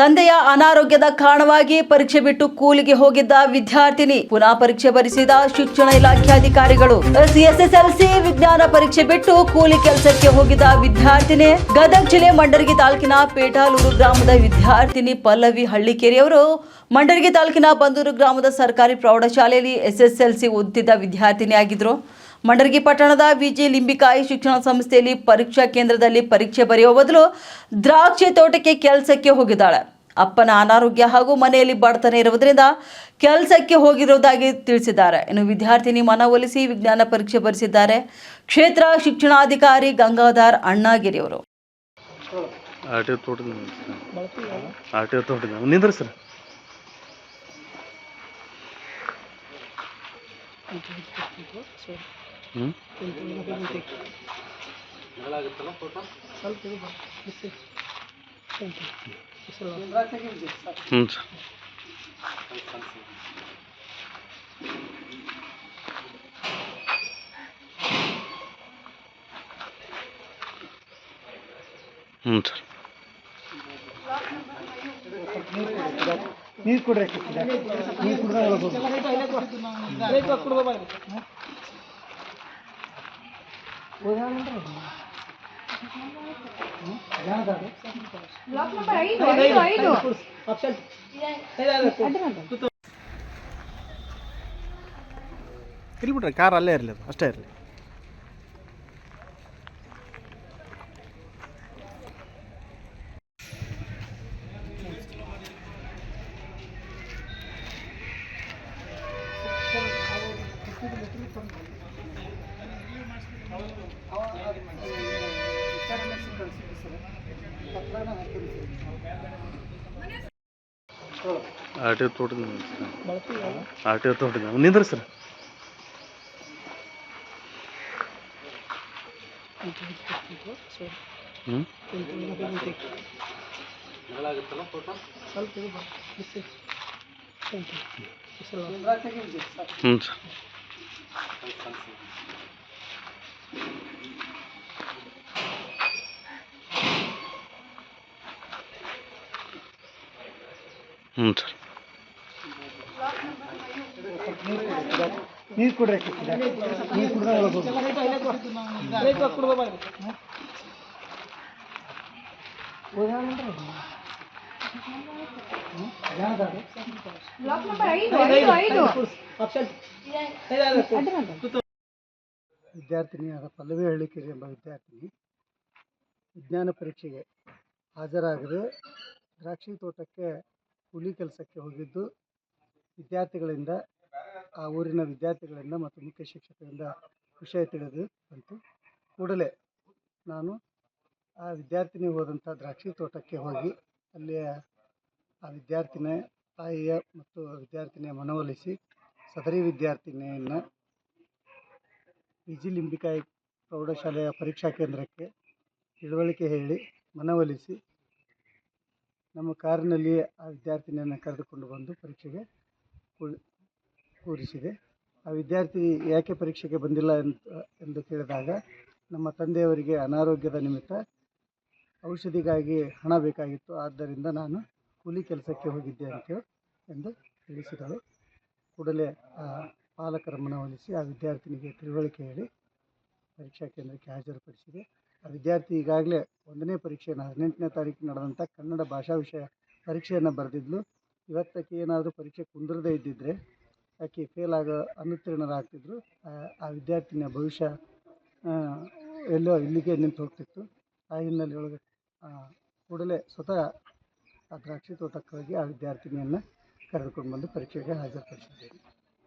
ತಂದೆಯ ಅನಾರೋಗ್ಯದ ಕಾರಣವಾಗಿ ಪರೀಕ್ಷೆ ಬಿಟ್ಟು ಕೂಲಿಗೆ ಹೋಗಿದ್ದ ವಿದ್ಯಾರ್ಥಿನಿ ಪುನಃ ಪರೀಕ್ಷೆ ಬರೆಸಿದ ಶಿಕ್ಷಣ ಇಲಾಖೆ ಅಧಿಕಾರಿಗಳು. ಎಸ್ಎಸ್ಎಲ್ಸಿ ವಿಜ್ಞಾನ ಪರೀಕ್ಷೆ ಬಿಟ್ಟು ಕೂಲಿ ಕೆಲಸಕ್ಕೆ ಹೋಗಿದ್ದ ವಿದ್ಯಾರ್ಥಿನಿ ಗದಗ ಜಿಲ್ಲೆ ಮಂಡರಗಿ ತಾಲೂಕಿನ ಪೇಟಾಲೂರು ಗ್ರಾಮದ ವಿದ್ಯಾರ್ಥಿನಿ ಪಲ್ಲವಿ ಹಳ್ಳಿಕೇರಿಯವರು ಮಂಡರಗಿ ತಾಲೂಕಿನ ಬಂದೂರು ಗ್ರಾಮದ ಸರ್ಕಾರಿ ಪ್ರೌಢಶಾಲೆಯಲ್ಲಿ ಎಸ್ಎಸ್ಎಲ್ಸಿ ಓದುತ್ತಿದ್ದ ವಿದ್ಯಾರ್ಥಿನಿಯಾಗಿದ್ದರು. ಮಂಡರಗಿ ಪಟ್ಟಣದ ವಿಜಿ ಲಿಂಬಿಕಾಯಿ ಶಿಕ್ಷಣ ಸಂಸ್ಥೆಯಲ್ಲಿ ಪರೀಕ್ಷಾ ಕೇಂದ್ರದಲ್ಲಿ ಪರೀಕ್ಷೆ ಬರೆಯುವ ಬದಲು ದ್ರಾಕ್ಷಿ ತೋಟಕ್ಕೆ ಕೆಲಸಕ್ಕೆ ಹೋಗಿದ್ದಾಳೆ. ಅಪ್ಪನ ಅನಾರೋಗ್ಯ ಹಾಗೂ ಮನೆಯಲ್ಲಿ ಬಡತನ ಇರುವುದರಿಂದ ಕೆಲಸಕ್ಕೆ ಹೋಗಿರುವುದಾಗಿ ತಿಳಿಸಿದ್ದಾರೆ. ಇನ್ನು ವಿದ್ಯಾರ್ಥಿನಿ ಮನವೊಲಿಸಿ ವಿಜ್ಞಾನ ಪರೀಕ್ಷೆ ಬರೆಸಿದ್ದಾರೆ. ಕ್ಷೇತ್ರ ಶಿಕ್ಷಣಾಧಿಕಾರಿ ಗಂಗಾಧರ್ ಅಣ್ಣಾಗಿರಿ ಅವರು. ನೀರು ಕೊಡ್ರಿ, ನೀರು ಇಲ್ಲಿ ಬಿಡ್ರಿ, ಕಾರ್ ಅಲ್ಲೇ ಇರಲಿ, ಅದು ಅಷ್ಟೇ ಇರಲಿ. ಆಟೋ ತೋಟದ ನಿಂದ್ರಿ ಸರ್. ನೀರು ಕೊಡ್ರಿ, ನೀರು ವಿದ್ಯಾರ್ಥಿನಿಯಾದ ಪಲ್ಲವಿ ಹಳ್ಳಿಕೇರಿ ಎಂಬ ವಿದ್ಯಾರ್ಥಿನಿ ವಿಜ್ಞಾನ ಪರೀಕ್ಷೆಗೆ ಹಾಜರಾಗದೆ ದ್ರಾಕ್ಷಿ ತೋಟಕ್ಕೆ ಕೂಲಿ ಕೆಲಸಕ್ಕೆ ಹೋಗಿದ್ದು ವಿದ್ಯಾರ್ಥಿಗಳಿಂದ, ಆ ಊರಿನ ವಿದ್ಯಾರ್ಥಿಗಳಿಂದ ಮತ್ತು ಮುಖ್ಯ ಶಿಕ್ಷಕರಿಂದ ವಿಷಯ ತಿಳಿದು ಬಂತು. ಕೂಡಲೇ ನಾನು ಆ ವಿದ್ಯಾರ್ಥಿನಿ ಹೋದಂಥ ದ್ರಾಕ್ಷಿ ತೋಟಕ್ಕೆ ಹೋಗಿ ಅಲ್ಲಿಯ ಆ ವಿದ್ಯಾರ್ಥಿನಿ ತಾಯಿಯ ಮತ್ತು ವಿದ್ಯಾರ್ಥಿನಿಯ ಮನವೊಲಿಸಿ ಸದರಿ ವಿದ್ಯಾರ್ಥಿನಿಯನ್ನು ವಿಜಿ ಲಿಂಬಿಕಾಯಿ ಪ್ರೌಢಶಾಲೆಯ ಪರೀಕ್ಷಾ ಕೇಂದ್ರಕ್ಕೆ ತಿಳುವಳಿಕೆ ಹೇಳಿ ಮನವೊಲಿಸಿ ನಮ್ಮ ಕಾರಿನಲ್ಲಿಯೇ ಆ ವಿದ್ಯಾರ್ಥಿನಿಯನ್ನು ಕರೆದುಕೊಂಡು ಬಂದು ಪರೀಕ್ಷೆಗೆ ಕೂರಿಸಿದೆ. ಆ ವಿದ್ಯಾರ್ಥಿ ಯಾಕೆ ಪರೀಕ್ಷೆಗೆ ಬಂದಿಲ್ಲ ಎಂದು ಕೇಳಿದಾಗ ನಮ್ಮ ತಂದೆಯವರಿಗೆ ಅನಾರೋಗ್ಯದ ನಿಮಿತ್ತ ಔಷಧಿಗಾಗಿ ಹಣ ಬೇಕಾಗಿತ್ತು, ಆದ್ದರಿಂದ ನಾನು ಕೂಲಿ ಕೆಲಸಕ್ಕೆ ಹೋಗಿದ್ದೆ ಎಂದು ತಿಳಿಸಿದಳು. ಕೂಡಲೇ ಆ ಪಾಲಕರ ಮನವೊಲಿಸಿ ಆ ವಿದ್ಯಾರ್ಥಿನಿಗೆ ತಿಳುವಳಿಕೆ ಹೇಳಿ ಪರೀಕ್ಷಾ ಕೇಂದ್ರಕ್ಕೆ ಹಾಜರುಪಡಿಸಿದೆ. ಆ ವಿದ್ಯಾರ್ಥಿ ಈಗಾಗಲೇ 1ನೇ ಪರೀಕ್ಷೆಯನ್ನು 18ನೇ ತಾರೀಕು ನಡೆದಂಥ ಕನ್ನಡ ಭಾಷಾ ವಿಷಯ ಪರೀಕ್ಷೆಯನ್ನು ಬರೆದಿದ್ಲು. ಇವತ್ತಕ್ಕೆ ಏನಾದರೂ ಪರೀಕ್ಷೆ ಕುಂದಿರದೇ ಇದ್ದಿದ್ದರೆ ಆಕೆ ಅನುತ್ತೀರ್ಣರಾಗ್ತಿದ್ರು. ಆ ವಿದ್ಯಾರ್ಥಿನಿಯ ಭವಿಷ್ಯ ಎಲ್ಲೋ ಇಲ್ಲಿಗೆ ನಿಂತು ಹೋಗ್ತಿತ್ತು. ಆ ಹಿನ್ನೆಲೆಯೊಳಗೆ ಕೂಡಲೇ ಸ್ವತಃ ಆ ದ್ರಾಕ್ಷಿ ತೋಟಕ್ಕೆ ಹೋಗಿ ಆ ವಿದ್ಯಾರ್ಥಿನಿಯನ್ನು ಕರೆದುಕೊಂಡು ಬಂದು ಪರೀಕ್ಷೆಗೆ ಹಾಜರುಪಡಿಸಿದ್ದೇನೆ.